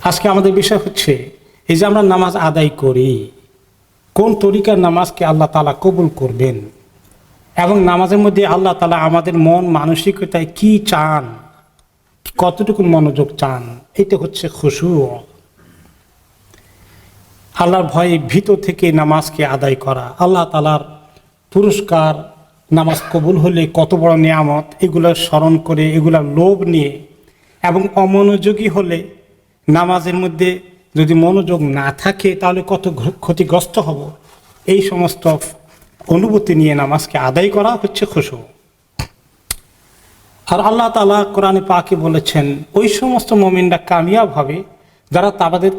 আজকে আমাদের বিষয় হচ্ছে এই যে আমরা নামাজ আদায় করি, কোন তরিকার নামাজকে আল্লাহ তাআলা কবুল করবেন এবং নামাজের মধ্যে আল্লাহ তাআলা আমাদের মন মানসিকতায় কি চান, কতটুকু মনোযোগ চান। এটা হচ্ছে খুশু। আল্লাহর ভয়ে ভিতর থেকে নামাজকে আদায় করা, আল্লাহ তাআলার পুরস্কার, নামাজ কবুল হলে কত বড় নিয়ামত, এগুলো স্মরণ করে এগুলোর লোভ নিয়ে এবং অমনোযোগী হলে নামাজের মধ্যে যদি মনোযোগ না থাকে তাহলে কত ক্ষতিগ্রস্ত হব, এই সমস্ত অনুভূতি নিয়ে নামাজকে আদায় করা হচ্ছে খুশু। আর আল্লাহ তাআলা কোরআনে পাকে বলেছেন ওই সমস্ত মুমিনরা কামিয়াব হবে যারা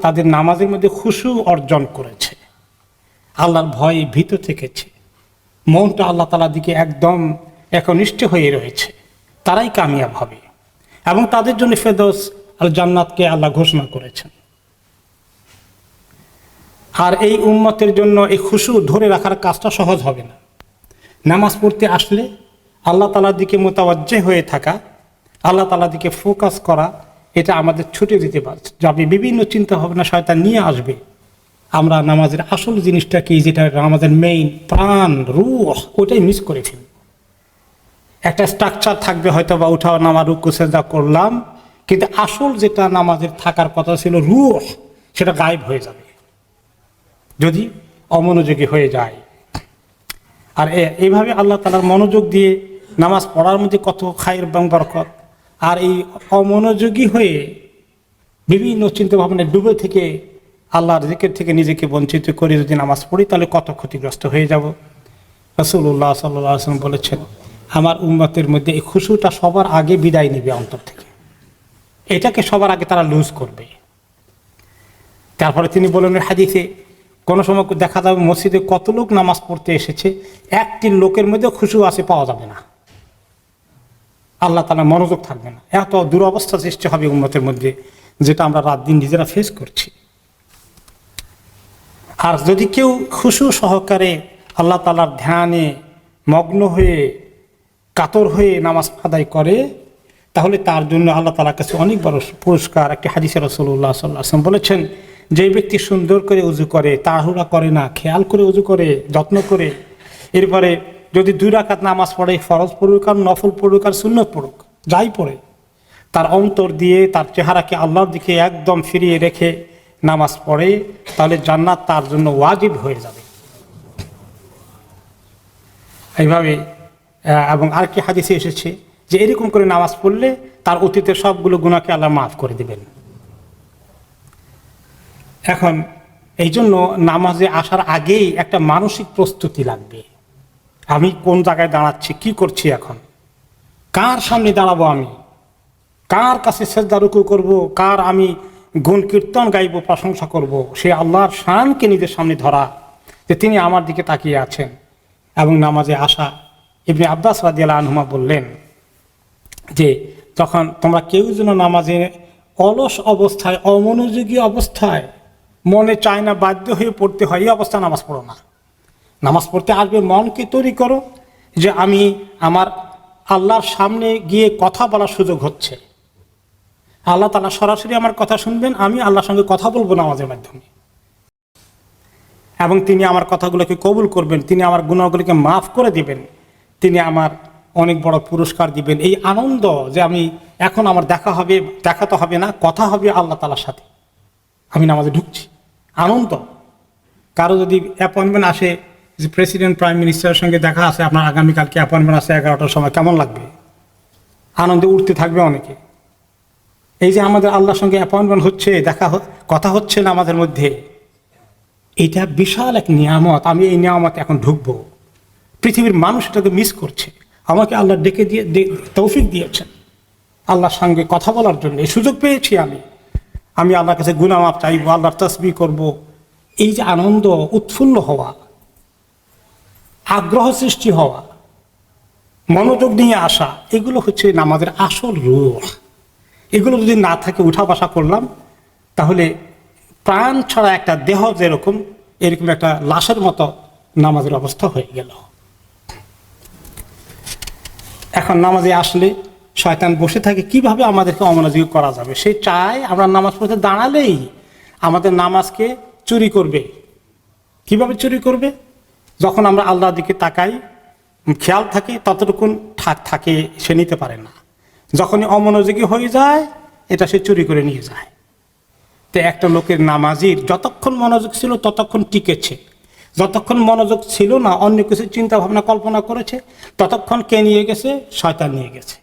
তাদের নামাজের মধ্যে খুশু অর্জন করেছে, আল্লাহর ভয়ে ভীত থেকেছে, মনটা আল্লাহ তাআলার দিকে একদম একনিষ্ঠ হয়ে রয়েছে, তারাই কামিয়াব হবে। এবং তাদের জন্য ফেরদৌস আর জান্নাতকে আল্লাহ ঘোষণা করেছেন। আর এই উম্মতের জন্য এই খুশু ধরে রাখার কাজটা সহজ হবে না। নামাজ পড়তে আসলে আল্লাহ তাআলার দিকে মোতাওয়াজ্জে হয়ে থাকা, আল্লাহ তাআলার দিকে ফোকাস করা, এটা আমাদের ছুটে দিতে যাবে। বিভিন্ন চিন্তা ভাবনা শয়তান নিয়ে আসবে। আমরা নামাজের আসল জিনিসটা কি, যেটা আমাদের মেইন প্রাণ রূহ, ওটাই মিস করে ফেলব। একটা স্ট্রাকচার থাকবে হয়তো বা উঠা নামা রুকু সেজদা করলাম, কিন্তু আসল যেটা নামাজের থাকার কথা ছিল রূহ, সেটা গায়েব হয়ে যাবে যদি অমনোযোগী হয়ে যায়। আর এইভাবে আল্লাহ তাআলার মনোযোগ দিয়ে নামাজ পড়ার মধ্যে কত খায়ের এবং বরকত। আর এই অমনোযোগী হয়ে বিভিন্ন চিন্তা ভাবনায় ডুবে থেকে আল্লাহর জিকির থেকে নিজেকে বঞ্চিত করে যদি নামাজ পড়ি তাহলে কত ক্ষতিগ্রস্ত হয়ে যাব। রাসূলুল্লাহ সাল্লাল্লাহু আলাইহি ওয়াসাল্লাম বলেছেন আমার উম্মতের মধ্যে এই খুশুটা সবার আগে বিদায় নেবে অন্তর থেকে, এটাকে সবার আগে তারা লুজ করবে। তারপরে তিনি বলেন হাদিসে কোনো সময় দেখা যাবে মসজিদে কত লোক নামাজ পড়তে এসেছে, একটি লোকের মধ্যে খুশু আছে পাওয়া যাবে না, আল্লাহ তাআলা মনোযোগ থাকবে না। এত দুরবস্থা সৃষ্টি হবে উম্মতের মধ্যে, যেটা আমরা রাত দিন নিজেরা ফেস করছি। আর যদি কেউ খুশু সহকারে আল্লাহ তাআলার ধ্যানে মগ্ন হয়ে কাতর হয়ে নামাজ আদায় করে তাহলে তার জন্য আল্লাহ তাআলার কাছে অনেক বড় পুরস্কার। একটি হাদিসে রাসূলুল্লাহ সাল্লাল্লাহু আলাইহি ওয়াসাল্লাম বলেছেন যে ব্যক্তি সুন্দর করে উজু করে, তাড়াহুড়া করে না, খেয়াল করে উজু করে, যত্ন করে, এরপরে যদি 2 রাকাত নামাজ পড়ে, ফরজ পড়ুক আর নফল পড়ুক আর সুন্নত পড়ুক, যাই পড়ে, তার অন্তর দিয়ে তার চেহারাকে আল্লাহর দিকে একদম ফিরিয়ে রেখে নামাজ পড়ে, তাহলে জান্নাত তার জন্য ওয়াজিব হয়ে যাবে। এইভাবে এবং আর কি হাদিসে এসেছে যে এরকম করে নামাজ পড়লে তার অতীতের সবগুলো গুনাহকে আল্লাহ মাফ করে দিবেন। এখন এই জন্য নামাজে আসার আগেই একটা মানসিক প্রস্তুতি লাগবে। আমি কোন জায়গায় দাঁড়াচ্ছি, কি করছি, এখন কার সামনে দাঁড়াবো, আমি কার কাছে সেজদা রুকু করব, কার আমি গুণ কীর্তন গাইব, প্রশংসা করব, সে আল্লাহর শানকে নিজের সামনে ধরা যে তিনি আমার দিকে তাকিয়ে আছেন এবং নামাজে আসা। ইবনে আব্বাস রাদিয়াল্লাহু আনহুমা বললেন যে তখন তোমরা কেউ যেন নামাজে অলস অবস্থায়, অমনোযোগী অবস্থায়, মনে চায় না, বাধ্য হয়ে পড়তে হয়, এই অবস্থায় নামাজ পড়ো না। নামাজ পড়তে আসবে মনকে তৈরি করো যে আমি আমার আল্লাহর সামনে গিয়ে কথা বলার সুযোগ হচ্ছে, আল্লাহ তাআলা সরাসরি আমার কথা শুনবেন, আমি আল্লাহর সঙ্গে কথা বলবো নামাজের মাধ্যমে, এবং তিনি আমার কথাগুলোকে কবুল করবেন, তিনি আমার গুনাহগুলোকে মাফ করে দিবেন, তিনি আমার অনেক বড় পুরস্কার দিবেন। এই আনন্দ যে আমি এখন আমার দেখাতে হবে না, কথা হবে আল্লাহ তাআলার সাথে, আমি নামাজে ঢুকছি, আনন্দ। কারো যদি অ্যাপয়েন্টমেন্ট আসে যে প্রেসিডেন্ট প্রাইম মিনিস্টারের সঙ্গে দেখা আছে, আপনার আগামীকালকে অ্যাপয়েন্টমেন্ট আছে 11টার সময়, কেমন লাগবে? আনন্দে উঠতে থাকবে অনেকে। এই যে আমাদের আল্লাহর সঙ্গে অ্যাপয়েন্টমেন্ট হচ্ছে, কথা হচ্ছে না আমাদের মধ্যে, এটা বিশাল এক নিয়ামত। আমি এই নিয়ামতে এখন ঢুকবো। পৃথিবীর মানুষ এটাকে মিস করছে। আমাকে আল্লাহ ডেকে দিয়ে তৌফিক দিয়েছেন আল্লাহর সঙ্গে কথা বলার জন্য, এই সুযোগ পেয়েছি। আমি আল্লাহর কাছে গুনাহ মাফ চাইবো, আল্লাহর তাসবিহ করব। এই যে আনন্দ, উৎফুল্ল হওয়া, আগ্রহ সৃষ্টি হওয়া, মনোযোগ নিয়ে আসা, এগুলো হচ্ছে নামাজের আসল রূহ। এগুলো যদি না থাকে, উঠা বসা করলাম, তাহলে প্রাণ ছাড়া একটা দেহ যেরকম, এরকম একটা লাশের মতো নামাজের অবস্থা হয়ে গেল। এখন নামাজে আসলে শয়তান বসে থাকে কিভাবে আমাদেরকে অমনোযোগী করা যাবে। সে চায় আমরা নামাজ পড়তে দাঁড়ালেই আমাদের নামাজকে চুরি করবে। কিভাবে চুরি করবে? যখন আমরা আল্লাহর দিকে তাকাই, খেয়াল থাকে, ততটুকুন থাকে সে নিতে পারে না। যখনই অমনোযোগী হয়ে যায় এটা সে চুরি করে নিয়ে যায়। তো একটা লোকের নামাজির যতক্ষণ মনোযোগ ছিল ততক্ষণ টিকেছে, যতক্ষণ মনোযোগ ছিল না অন্য কিছু চিন্তা ভাবনা কল্পনা করেছে, ততক্ষণ কে নিয়ে গেছে? শয়তান নিয়ে গেছে।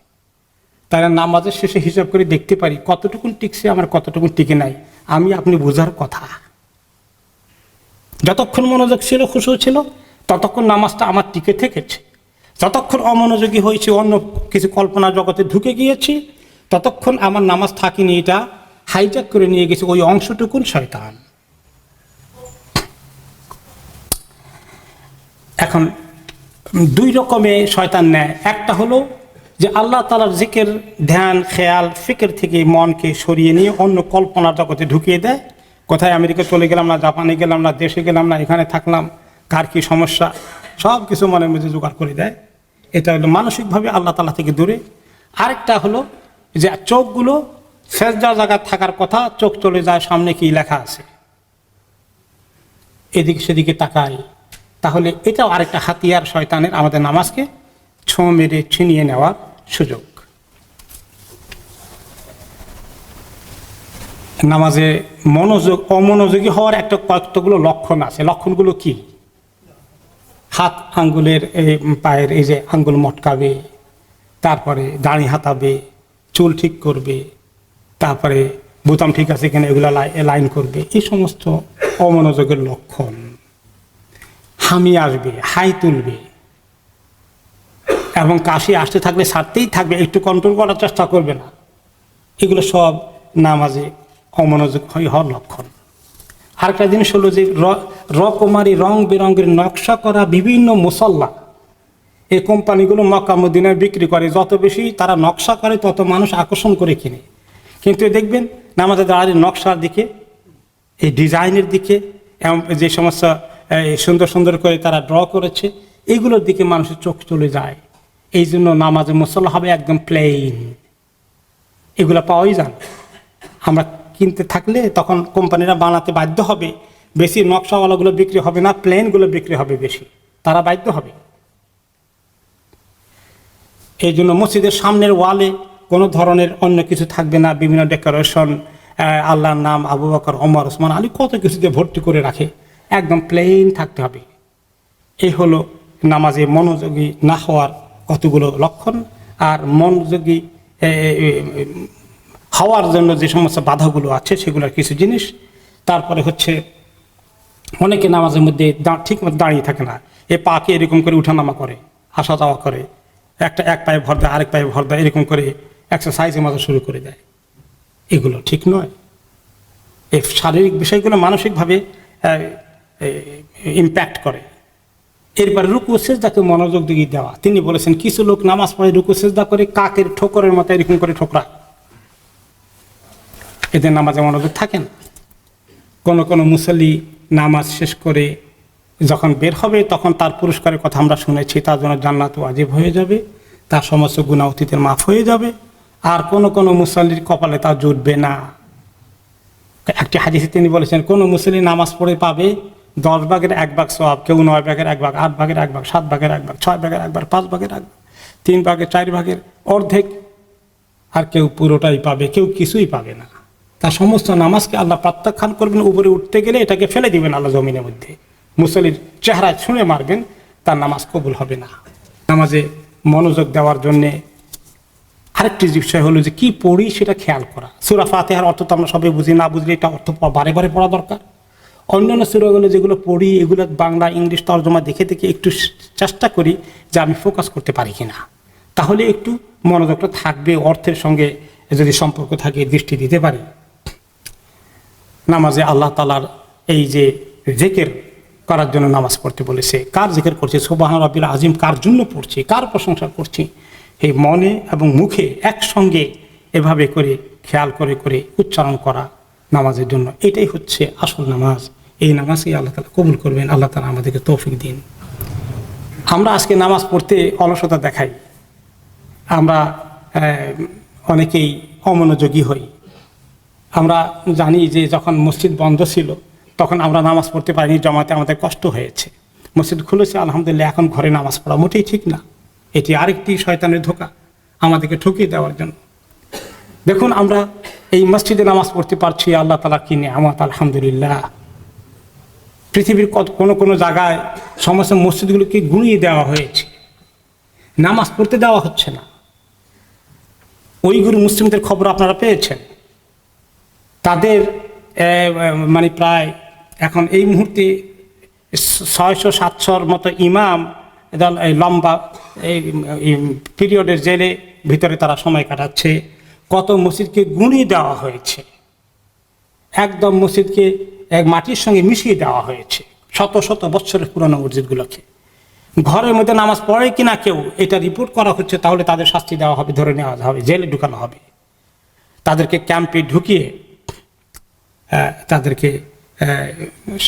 তাই নামাজের শেষে হিসাব করে দেখতে পারি কতটুকুন টিকছে, আমার কতটুকুন টিকে নাই। আমি আপনি বোঝার কথা, যতক্ষণ মনোযোগ ছিল, খুশু ছিল, ততক্ষণ নামাজটা আমার টিকে থেকেছে। যতক্ষণ অমনোযোগী হয়েছে, অন্য কিছু কল্পনা জগতে ঢুকে গিয়েছি, ততক্ষণ আমার নামাজ থাকিনি, এটা হাইজ্যাক করে নিয়ে গেছে ওই অংশটুকুন শয়তান। এখন দুই রকমে শয়তান নেয়। একটা হলো যে আল্লাহ তাআলার জিকির, ধ্যান, খেয়াল, ফিকির থেকে মনকে সরিয়ে নিয়ে অন্য কল্পনার জগতে ঢুকিয়ে দেয়। কোথায় আমেরিকা চলে গেলাম না, জাপানে গেলাম না, দেশে গেলাম না, এখানে থাকলাম, কার কি সমস্যা, সব কিছু মনের মধ্যে জোগাড় করে দেয়। এটা হলো মানসিকভাবে আল্লাহ তাআলা থেকে দূরে। আরেকটা হলো যে চোখগুলো সেজদা জায়গায় থাকার কথা, চোখ চলে যায় সামনে কি লেখা আছে, এদিকে সেদিকে তাকায়। তাহলে এটাও আরেকটা হাতিয়ার শয়তানের, আমাদের নামাজকে ছোঁ মেরে ছিনিয়ে নেওয়ার সুযোগ। নামাজে অমনোযোগী হওয়ার একটা কয়েকটাগুলো লক্ষণ আছে। লক্ষণগুলো কি? হাত আঙ্গুলের, পায়ের এই যে আঙ্গুল মটকাবে, তারপরে দাড়ি হাতাবে, চুল ঠিক করবে, তারপরে বোতাম ঠিক আছে কিনা এগুলো লাইন করবে। এই সমস্ত অমনোযোগের লক্ষণ। হামি আসবে, হাই তুলবে, এবং কাশি আসতে থাকলে ছাড়তেই থাকবে, একটু কন্ট্রোল করার চেষ্টা করবে না। এগুলো সব নামাজে অমনোযোগ হওয়ার লক্ষণ। আরেকটা জিনিস হলো যে রকমারি রং বেরঙের নকশা করা বিভিন্ন মুসল্লা, এই কোম্পানিগুলো মক্কা মদিনায় বিক্রি করে। যত বেশি তারা নকশা করে তত মানুষ আকর্ষণ করে কিনে। কিন্তু দেখবেন নামাজের দাঁড়িয়ে নকশার দিকে, এই ডিজাইনের দিকে, যে সমস্ত সুন্দর সুন্দর করে তারা ড্র করেছে, এইগুলোর দিকে মানুষের চোখ চলে যায়। এই জন্য নামাজের মুসল্লা হবে একদম প্লেন। এগুলো পাওয়াই যায় না। আমরা কিনতে থাকলে তখন কোম্পানিরা বানাতে বাধ্য হবে, বেশি নকশাওয়ালাগুলো বিক্রি হবে না, প্লেনগুলো বিক্রি হবে বেশি, তারা বাধ্য হবে। এই জন্য মসজিদের সামনের ওয়ালে কোনো ধরনের অন্য কিছু থাকবে না, বিভিন্ন ডেকোরেশন, আল্লাহর নাম, আবু বকর, ওমর, ওসমান, আলী, কত কিছুতে ভর্তি করে রাখে। একদম প্লেন থাকতে হবে। এই হলো নামাজে মনোযোগী না হওয়ার কতগুলো লক্ষণ। আর মনোযোগী হওয়ার জন্য যে সমস্ত বাধাগুলো আছে সেগুলোর কিছু জিনিস। তারপরে হচ্ছে অনেকে নামাজের মধ্যে ঠিক মতো দাঁড়িয়ে থাকে না, এ পাকে এরকম করে উঠানামা করে, আসা যাওয়া করে, এক পায়ে ভর দেয়, আরেক পায়ে ভর দেয়, এরকম করে এক্সারসাইজের মতো শুরু করে দেয়। এগুলো ঠিক নয়। এই শারীরিক বিষয়গুলো মানসিকভাবে ইম্প্যাক্ট করে। এরপরে রুকু সেজদাকে মনোযোগ দিয়ে দেওয়া। তিনি বলেছেন কিছু লোক নামাজ পড়ে রুকু সেজদা করে কাকের ঠোকরের মতো এরকম করে ঠোকরায়, এদের নামাজে মনোযোগ থাকে না। কোনো মুসল্লি নামাজ শেষ করে যখন বের হবে তখন তার পুরস্কারের কথা আমরা শুনেছি, তার জন্য জান্নাত ওয়াজিব হয়ে যাবে, তার সমস্ত গুনাহ অতীতের মাফ হয়ে যাবে। আর কোনো মুসল্লির কপালে তা জুটবে না। একটি হাদিসে তিনি বলেছেন কোনো মুসল্লি নামাজ পড়ে পাবে 10 ভাগের 1 ভাগ সওয়াব, কেউ 9 ভাগের 1 ভাগ, 8 ভাগের 1 ভাগ, 7 ভাগের 1 ভাগ, 6 ভাগের 1 ভাগ, 5 ভাগের 1 ভাগ, 3 ভাগের 4 ভাগের অর্ধেক, আর কেউ পুরোটাই পাবে, কেউ কিছুই পাবে না। তার সমস্ত নামাজকে আল্লাহ প্রত্যাখ্যান করবেন। উপরে উঠতে গেলে এটাকে ফেলে দিবেন আল্লাহ জমিনের মধ্যে, মুসল্লির চেহারা ছুঁড়ে মারবেন, তার নামাজ কবুল হবে না। নামাজে মনোযোগ দেওয়ার জন্যে আরেকটি বিষয় হলো যে কি পড়ি সেটা খেয়াল করা। সূরা ফাতিহার অর্থ তো আমরা সবাই বুঝি, না বুঝলে এটা অর্থ বারে বারে পড়া দরকার। অন্যান্য সূরাগুলো যেগুলো পড়ি এগুলো বাংলা ইংলিশ তর্জমা দেখে দেখে একটু চেষ্টা করি যে আমি ফোকাস করতে পারি কিনা, তাহলে একটু মনোযোগটা থাকবে, অর্থের সঙ্গে যদি সম্পর্ক থাকে দৃষ্টি দিতে পারি। নামাজে আল্লাহ তাআলার এই যে জিকির করার জন্য নামাজ পড়তে বলেছে, কার জিকির করছে, সুবহান রাব্বিল আযীম কার জন্য পড়ছি, কার প্রশংসা করছি, এই মনে এবং মুখে একসঙ্গে এভাবে করে খেয়াল করে করে উচ্চারণ করা নামাজের জন্য, এটাই হচ্ছে আসল নামাজ। এই নামাজকে আল্লাহ তাআলা কবুল করবেন। আল্লাহ তাআলা আমাদেরকে তৌফিক দিন। আমরা আজকে নামাজ পড়তে অলসতা দেখাই, আমরা অনেকেই অমনোযোগী হই। আমরা জানি যে যখন মসজিদ বন্ধ ছিল তখন আমরা নামাজ পড়তে পারিনি, জমাতে আমাদের কষ্ট হয়েছে। মসজিদ খুলেছে আলহামদুলিল্লাহ, এখন ঘরে নামাজ পড়া মোটেই ঠিক না। এটি আরেকটি শয়তানের ধোঁকা আমাদেরকে ঠকিয়ে দেওয়ার জন্য। দেখুন, আমরা এই মসজিদে নামাজ পড়তে পারছি, আল্লাহ তাআলা কি নিয়ামত, আলহামদুলিল্লাহ। পৃথিবীর কোনো কোনো জায়গায় সমস্ত মসজিদগুলোকে গুঁড়িয়ে দেওয়া হয়েছে, নামাজ পড়তে দেওয়া হচ্ছে না। উইগুর মুসলিমদের খবর আপনারা পেয়েছেন। তাদের মানে প্রায় এখন এই মুহূর্তে 600-700 মতো ইমাম লম্বা এই পিরিয়ডের জেলে ভিতরে তারা সময় কাটাচ্ছে। কত মসজিদকে গুঁড়িয়ে দেওয়া হয়েছে, একদম মসজিদকে এক মাটির সঙ্গে মিশিয়ে দেওয়া হয়েছে, শত শত বছরের পুরনো মসজিদগুলোকে। ঘরের মধ্যে নামাজ পড়ে কিনা কেউ এটা রিপোর্ট করা হচ্ছে, তাহলে তাদের শাস্তি দেওয়া হবে, ধরে নেওয়া হবে, জেলে ঢুকানো হবে। তাদেরকে ক্যাম্পে ঢুকিয়ে তাদেরকে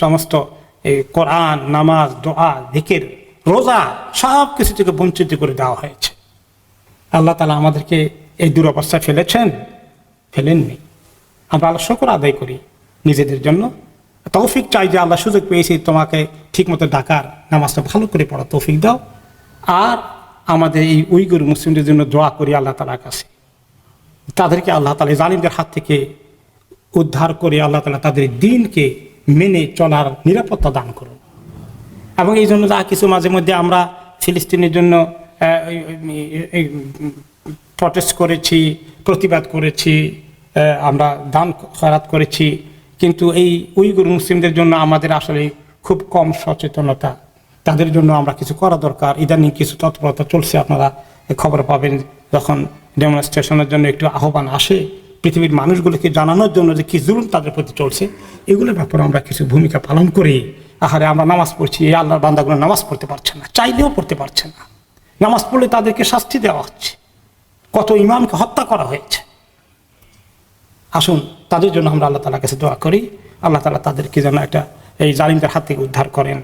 সমস্ত কোরআন, নামাজ, দোয়া, জিকির, রোজা সব কিছু থেকে বঞ্চিত করে দেওয়া হয়েছে। আল্লাহ তাআলা আমাদেরকে এই দুরবস্থায় ফেলেননি। আমরা আল্লাহ শুকর আদায় করি নিজেদের জন্য, তৌফিক চাই যে আল্লাহ সুযোগ পেয়েছি তোমাকে ঠিকমতো ডাকার, নামাজটা ভালো করে পড়া তৌফিক দাও। আর আমাদের এই উইগুর মুসলিমদের জন্য দোয়া করি আল্লাহ তাআলার কাছে, তাদেরকে আল্লাহ তাআলা জালিমদের হাত থেকে উদ্ধার করে আল্লাহ তাআলা তাদের দ্বীনকে মেনে চলার নিরাপত্তা দান করুন। এবং এই জন্য যা কিছু মাঝে মধ্যে আমরা ফিলিস্তিনের জন্য প্রটেস্ট করেছি, প্রতিবাদ করেছি, আমরা দান খয়রাত করেছি, কিন্তু এই উইগুর মুসলিমদের জন্য আমাদের আসলে খুব কম সচেতনতা। তাদের জন্য আমরা কিছু করা দরকার। ইদানিং কিছু তৎপরতা চলছে, আপনারা খবর পাবেন, যখন ডেমনস্ট্রেশনের জন্য একটু আহ্বান আসে পৃথিবীর মানুষগুলোকে জানানোর জন্য যে কি জুলুম তাদের প্রতি চলছে, এগুলোর ব্যাপারে আমরা কিছু ভূমিকা পালন করি। আহারে, আমরা নামাজ পড়ছি, এই আল্লাহর বান্দাগুলো নামাজ পড়তে পারছে না, চাইলেও পড়তে পারছে না। নামাজ পড়লে তাদেরকে শাস্তি দেওয়া হচ্ছে, কত ইমামকে হত্যা করা হয়েছে। আসুন তাদের জন্য আমরা আল্লাহ তাআলার কাছে দোয়া করি, আল্লাহ তাআলা তাদেরকে যেন একটা এই জালিমদের হাত থেকে উদ্ধার করেন।